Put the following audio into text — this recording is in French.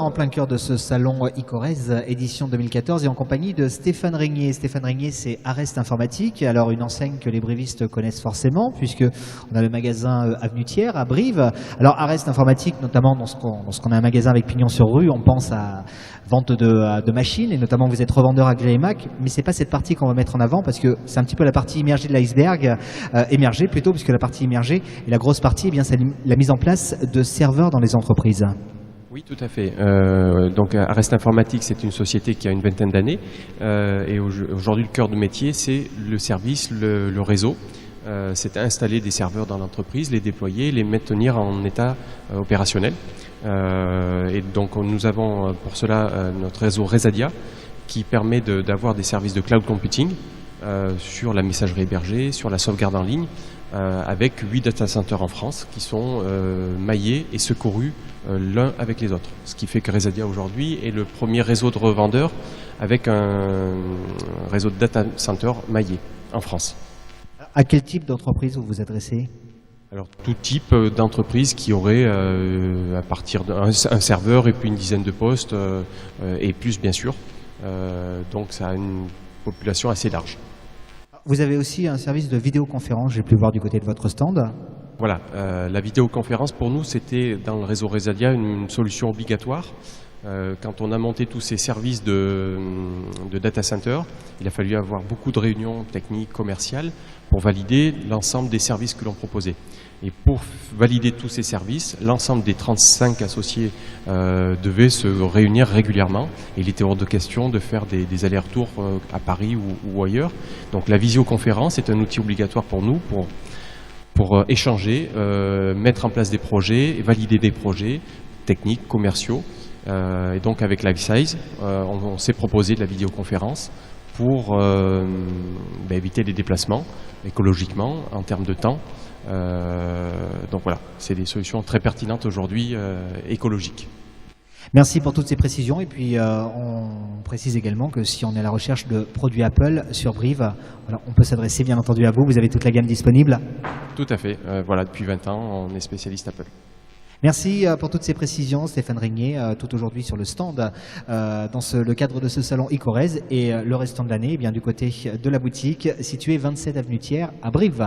En plein cœur de ce salon Icorez édition 2014 et en compagnie de Stéphane Régnier. Stéphane Régnier, c'est Arest Informatique, alors une enseigne que les brivistes connaissent forcément puisque on a le magasin Avenue Thiers à Brive. Alors Arest Informatique, notamment lorsqu'on a un magasin avec pignon sur rue, on pense à vente de machines et notamment vous êtes revendeur agréé Mac, mais c'est pas cette partie qu'on va mettre en avant parce que c'est un petit peu la partie immergée de l'iceberg, émergée plutôt, puisque la partie immergée et la grosse partie, eh bien, c'est la mise en place de serveurs dans les entreprises. Oui, tout à fait. Donc Arest Informatique, c'est une société qui a une vingtaine d'années et aujourd'hui le cœur de métier, c'est le service, le réseau. C'est installer des serveurs dans l'entreprise, les déployer, les maintenir en état opérationnel. Et donc nous avons pour cela notre réseau Resadia qui permet d'avoir des services de cloud computing sur la messagerie hébergée, sur la sauvegarde en ligne, avec 8 data centers en France qui sont maillés et secourus l'un avec les autres. Ce qui fait que Resadia aujourd'hui est le premier réseau de revendeurs avec un réseau de data centers maillé en France. À quel type d'entreprise vous vous adressez ? Alors tout type d'entreprise qui aurait à partir d'un serveur et puis une dizaine de postes et plus bien sûr. Donc ça a une population assez large. Vous avez aussi un service de vidéoconférence, j'ai pu voir du côté de votre stand. Voilà, la vidéoconférence pour nous c'était dans le réseau Resadia une solution obligatoire. Quand on a monté tous ces services de data center, il a fallu avoir beaucoup de réunions techniques, commerciales pour valider l'ensemble des services que l'on proposait. Et pour valider tous ces services, l'ensemble des 35 associés devaient se réunir régulièrement. Et il était hors de question de faire des allers-retours à Paris ou ailleurs. Donc la visioconférence est un outil obligatoire pour nous pour échanger, mettre en place des projets, valider des projets techniques, commerciaux. Et donc avec LiveSize, on s'est proposé de la vidéoconférence pour éviter les déplacements écologiquement, en termes de temps. Donc voilà, c'est des solutions très pertinentes aujourd'hui, écologiques. Merci pour toutes ces précisions et puis on précise également que si on est à la recherche de produits Apple sur Brive, voilà, on peut s'adresser bien entendu à vous, vous avez toute la gamme disponible. Tout à fait, voilà, depuis 20 ans on est spécialiste Apple. Merci pour toutes ces précisions, Stéphane Régnier, tout aujourd'hui sur le stand dans le cadre de ce salon Icorez et le restant de l'année, eh bien du côté de la boutique située 27 avenue Thiers à Brive.